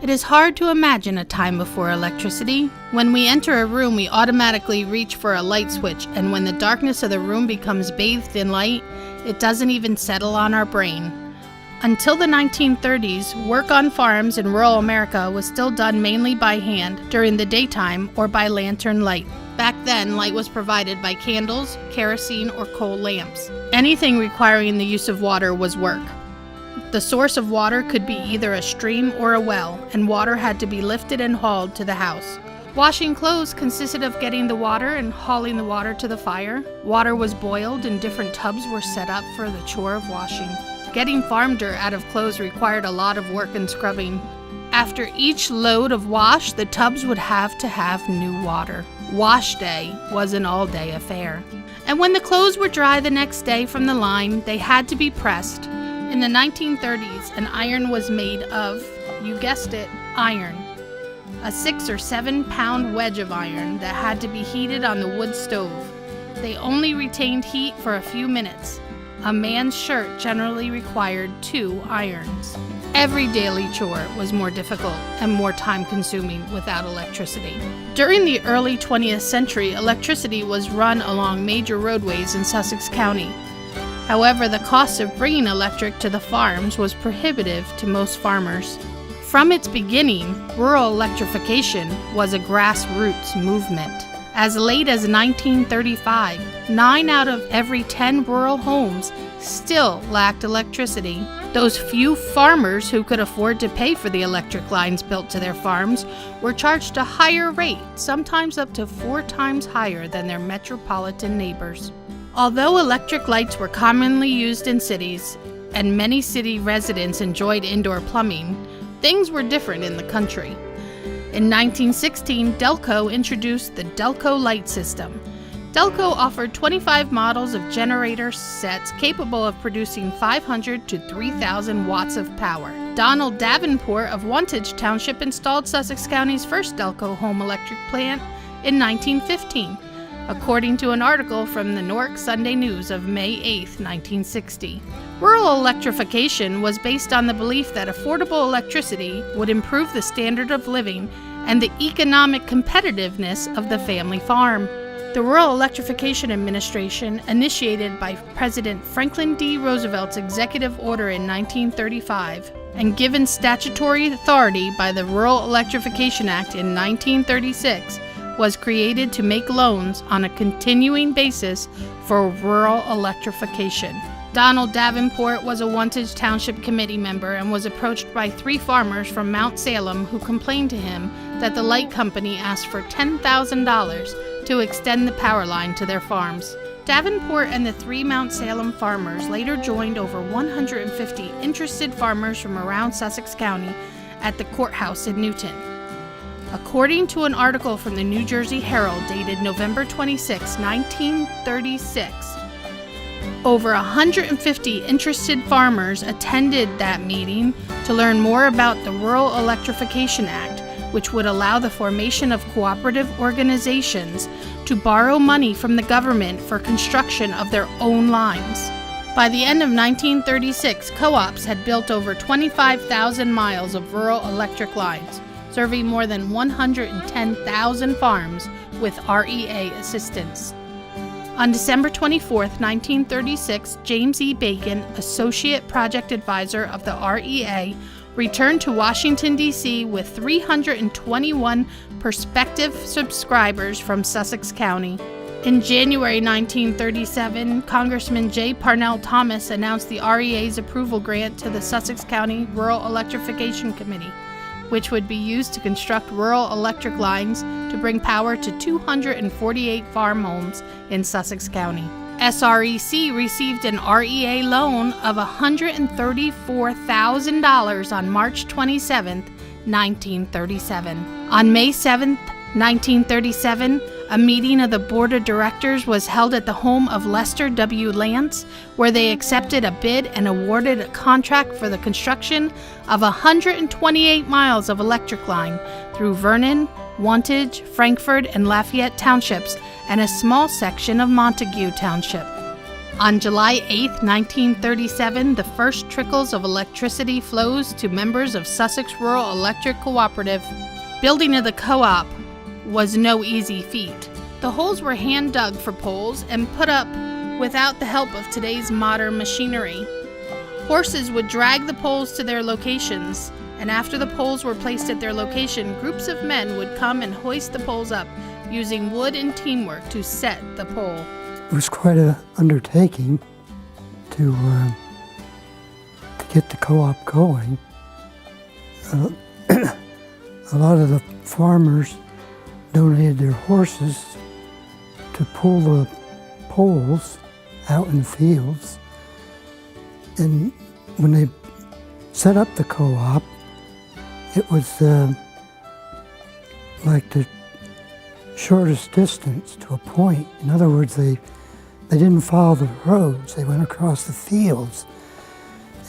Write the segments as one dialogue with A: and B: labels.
A: It is hard to imagine a time before electricity. When we enter a room, we automatically reach for a light switch, and when the darkness of the room becomes bathed in light, it doesn't even settle on our brain. Until the 1930s, work on farms in rural America was still done mainly by hand during the daytime or by lantern light. Back then, light was provided by candles, kerosene, or coal lamps. Anything requiring the use of water was work. The source of water could be either a stream or a well, and water had to be lifted and hauled to the house. Washing clothes consisted of getting the water and hauling the water to the fire. Water was boiled and different tubs were set up for the chore of washing. Getting farm dirt out of clothes required a lot of work and scrubbing. After each load of wash, the tubs would have to have new water. Wash day was an all-day affair. And when the clothes were dry the next day from the line, they had to be pressed. In the 1930s, an iron was made of, you guessed it, iron. A 6 or 7 pound wedge of iron that had to be heated on the wood stove. They only retained heat for a few minutes. A man's shirt generally required 2 irons. Every daily chore was more difficult and more time-consuming without electricity. During the early 20th century, electricity was run along major roadways in Sussex County. However, the cost of bringing electric to the farms was prohibitive to most farmers. From its beginning, rural electrification was a grassroots movement. As late as 1935, 9 out of every 10 rural homes still lacked electricity. Those few farmers who could afford to pay for the electric lines built to their farms were charged a higher rate, sometimes up to 4 times higher than their metropolitan neighbors. Although electric lights were commonly used in cities, and many city residents enjoyed indoor plumbing, things were different in the country. In 1916, Delco introduced the Delco light system. Delco offered 25 models of generator sets capable of producing 500 to 3,000 watts of power. Donald Davenport of Wantage Township installed Sussex County's first Delco home electric plant in 1915, according to an article from the Newark Sunday News of May 8, 1960. Rural electrification was based on the belief that affordable electricity would improve the standard of living and the economic competitiveness of the family farm. The Rural Electrification Administration, initiated by President Franklin D. Roosevelt's executive order in 1935 and given statutory authority by the Rural Electrification Act in 1936, was created to make loans on a continuing basis for rural electrification. Donald Davenport was a Wantage Township Committee member and was approached by 3 farmers from Mount Salem who complained to him that the light company asked for $10,000 to extend the power line to their farms. Davenport and the 3 Mount Salem farmers later joined over 150 interested farmers from around Sussex County at the courthouse in Newton. According to an article from the New Jersey Herald dated November 26, 1936, over 150 interested farmers attended that meeting to learn more about the Rural Electrification Act, which would allow the formation of cooperative organizations to borrow money from the government for construction of their own lines. By the end of 1936, co-ops had built over 25,000 miles of rural electric lines, serving more than 110,000 farms with REA assistance. On December 24, 1936, James E. Bacon, Associate Project Advisor of the REA, returned to Washington, D.C. with 321 prospective subscribers from Sussex County. In January 1937, Congressman J. Parnell Thomas announced the REA's approval grant to the Sussex County Rural Electrification Committee, which would be used to construct rural electric lines to bring power to 248 farm homes in Sussex County. SREC received an REA loan of $134,000 on March 27, 1937. On May 7, 1937, a meeting of the Board of Directors was held at the home of Lester W. Lance, where they accepted a bid and awarded a contract for the construction of 128 miles of electric line through Vernon, Wantage, Frankfort, and Lafayette Townships, and a small section of Montague Township. On July 8, 1937, the first trickles of electricity flows to members of Sussex Rural Electric Cooperative. Building of the co-op was no easy feat. The holes were hand dug for poles and put up without the help of today's modern machinery. Horses would drag the poles to their locations, and after the poles were placed at their location, groups of men would come and hoist the poles up, using wood and teamwork to set the pole.
B: It was quite an undertaking to get the co-op going. A lot of the farmers donated their horses to pull the poles out in the fields. And when they set up the co-op, it was like the shortest distance to a point. In other words, they didn't follow the roads, they went across the fields.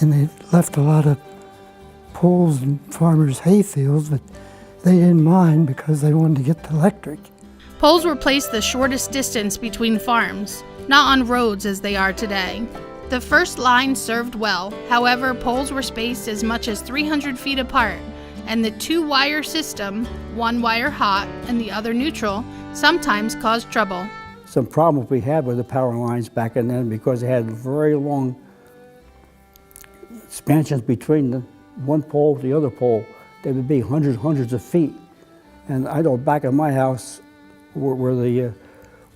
B: And they left a lot of poles in farmers' hay fields, but they didn't mind because they wanted to get the electric.
A: Poles were placed the shortest distance between farms, not on roads as they are today. The first line served well, however, poles were spaced as much as 300 feet apart, and the two-wire system, one wire hot and the other neutral, sometimes caused trouble.
C: Some problems we had with the power lines back then because they had very long expansions between the one pole to the other pole. They would be hundreds of feet. And I know back in my house where the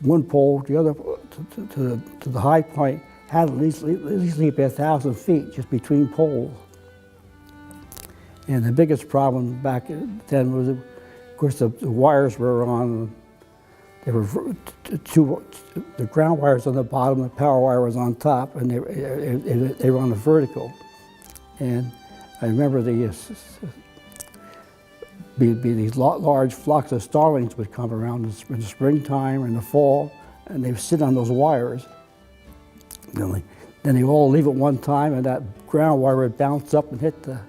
C: one pole, the other to the high point, had at least 1,000 feet just between poles. And the biggest problem back then was, of course, the wires were on. There were the ground wires on the bottom, the power wire was on top, and they were on the vertical. And I remember these large flocks of starlings would come around in the springtime or in the fall, and they would sit on those wires. Then they all leave at one time, and that ground wire would bounce up and hit the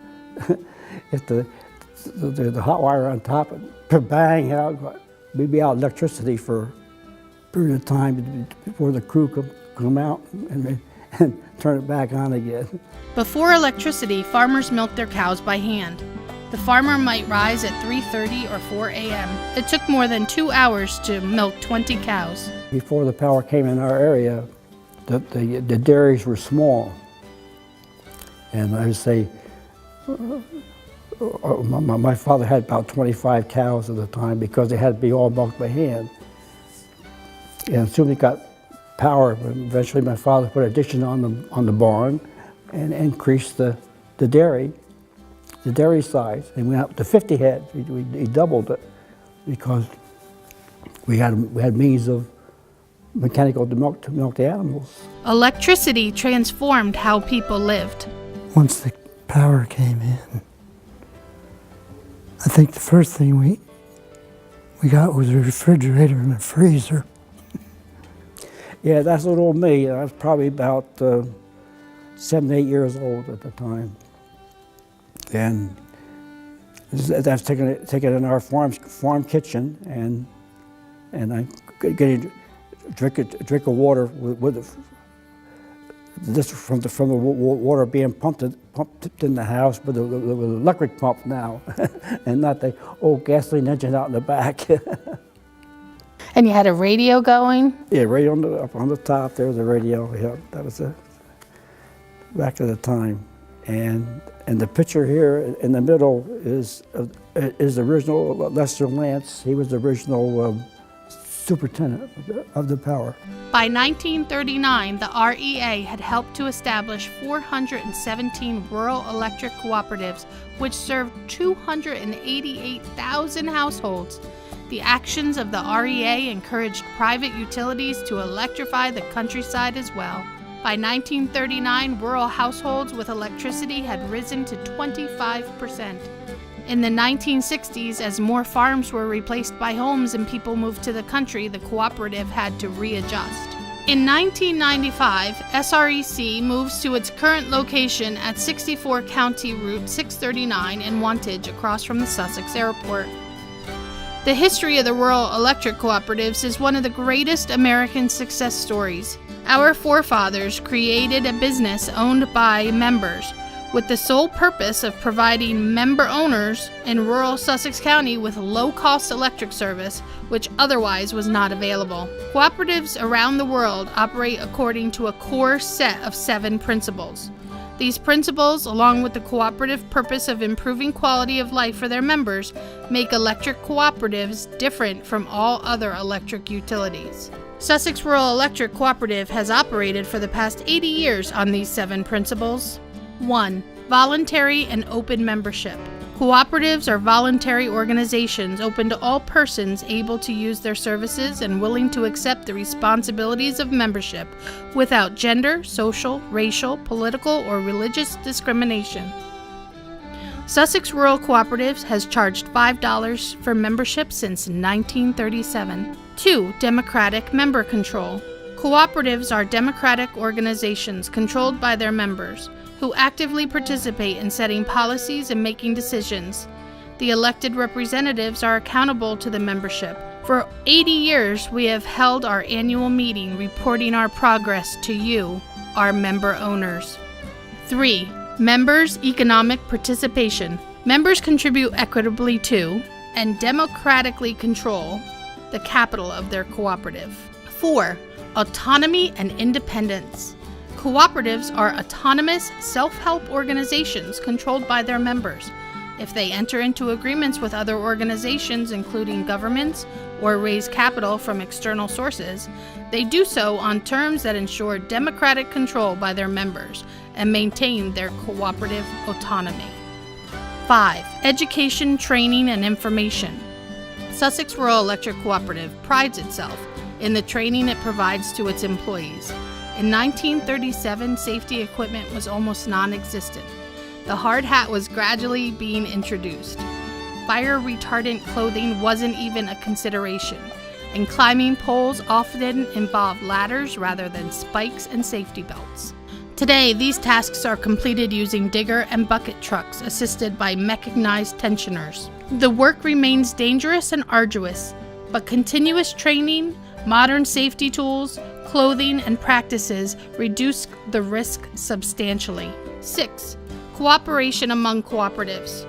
C: hot wire on top, and bang out. We'd be out electricity for a period of time before the crew could come out and turn it back on again.
A: Before electricity, farmers milked their cows by hand. The farmer might rise at 3:30 or 4 a.m. It took more than 2 hours to milk 20 cows.
C: Before the power came in our area, the dairies were small. And I would say, my father had about 25 cows at the time because they had to be all milked by hand. And soon we got power. Eventually my father put addition on the barn and increased the dairy size. And we went up to 50 head. He doubled it because we had means of mechanical to milk the animals.
A: Electricity transformed how people lived.
B: Once the power came in, I think the first thing we got was a refrigerator and a freezer.
C: Yeah, that's little old me. I was probably about 7, 8 years old at the time. And that's taken in our farm kitchen, and I get a drink of water with this from the water being pumped in the house with an electric pump now, and not the old gasoline engine out in the back.
A: And you had a radio going?
C: Yeah, radio up on the top. There was a radio. Yeah, that was back at the time. And the picture here in the middle is the original Lester Lance. He was the original superintendent of the power.
A: By 1939, the REA had helped to establish 417 rural electric cooperatives, which served 288,000 households. The actions of the REA encouraged private utilities to electrify the countryside as well. By 1939, rural households with electricity had risen to 25%. In the 1960s, as more farms were replaced by homes and people moved to the country, the cooperative had to readjust. In 1995, SREC moves to its current location at 64 County Route 639 in Wantage, across from the Sussex Airport. The history of the rural electric cooperatives is one of the greatest American success stories. Our forefathers created a business owned by members with the sole purpose of providing member owners in rural Sussex County with low-cost electric service, which otherwise was not available. Cooperatives around the world operate according to a core set of 7 principles. These principles, along with the cooperative purpose of improving quality of life for their members, make electric cooperatives different from all other electric utilities. Sussex Rural Electric Cooperative has operated for the past 80 years on these 7 principles. 1. Voluntary and open membership. Cooperatives are voluntary organizations open to all persons able to use their services and willing to accept the responsibilities of membership without gender, social, racial, political, or religious discrimination. Sussex Rural Cooperatives has charged $5 for membership since 1937. 2. Democratic member control. Cooperatives are democratic organizations controlled by their members, who actively participate in setting policies and making decisions. The elected representatives are accountable to the membership. For 80 years, we have held our annual meeting reporting our progress to you, our member owners. 3. Members' economic participation. Members contribute equitably to and democratically control the capital of their cooperative. 4. Autonomy and independence. Cooperatives are autonomous, self-help organizations controlled by their members. If they enter into agreements with other organizations, including governments, or raise capital from external sources, they do so on terms that ensure democratic control by their members and maintain their cooperative autonomy. 5. Education, training, and information. Sussex Rural Electric Cooperative prides itself in the training it provides to its employees. In 1937, safety equipment was almost non-existent. The hard hat was gradually being introduced. Fire retardant clothing wasn't even a consideration, and climbing poles often involved ladders rather than spikes and safety belts. Today, these tasks are completed using digger and bucket trucks assisted by mechanized tensioners. The work remains dangerous and arduous, but continuous training, modern safety tools, clothing, and practices reduce the risk substantially. 6. Cooperation among cooperatives.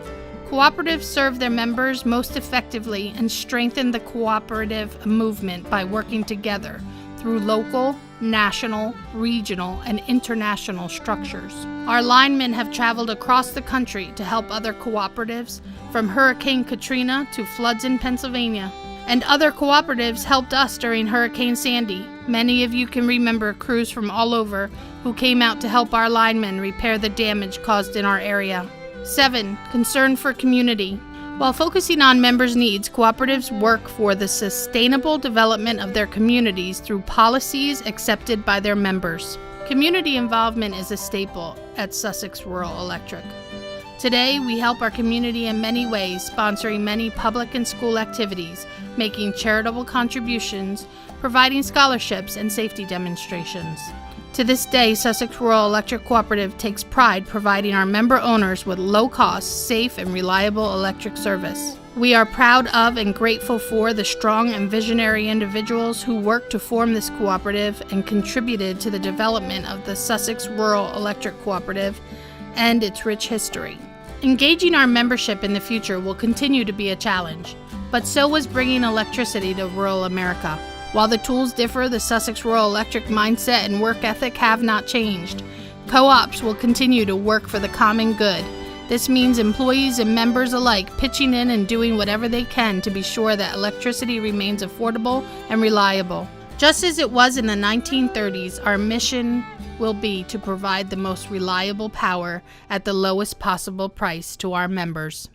A: Cooperatives serve their members most effectively and strengthen the cooperative movement by working together through local, national, regional, and international structures. Our linemen have traveled across the country to help other cooperatives, from Hurricane Katrina to floods in Pennsylvania. And other cooperatives helped us during Hurricane Sandy. Many of you can remember crews from all over who came out to help our linemen repair the damage caused in our area. 7. Concern for community. While focusing on members' needs, cooperatives work for the sustainable development of their communities through policies accepted by their members. Community involvement is a staple at Sussex Rural Electric. Today, we help our community in many ways, sponsoring many public and school activities, making charitable contributions, providing scholarships, and safety demonstrations. To this day, Sussex Rural Electric Cooperative takes pride providing our member owners with low-cost, safe, and reliable electric service. We are proud of and grateful for the strong and visionary individuals who worked to form this cooperative and contributed to the development of the Sussex Rural Electric Cooperative and its rich history. Engaging our membership in the future will continue to be a challenge, but so is bringing electricity to rural America. While the tools differ, the Sussex Rural Electric mindset and work ethic have not changed. Co-ops will continue to work for the common good. This means employees and members alike pitching in and doing whatever they can to be sure that electricity remains affordable and reliable. Just as it was in the 1930s, our mission will be to provide the most reliable power at the lowest possible price to our members.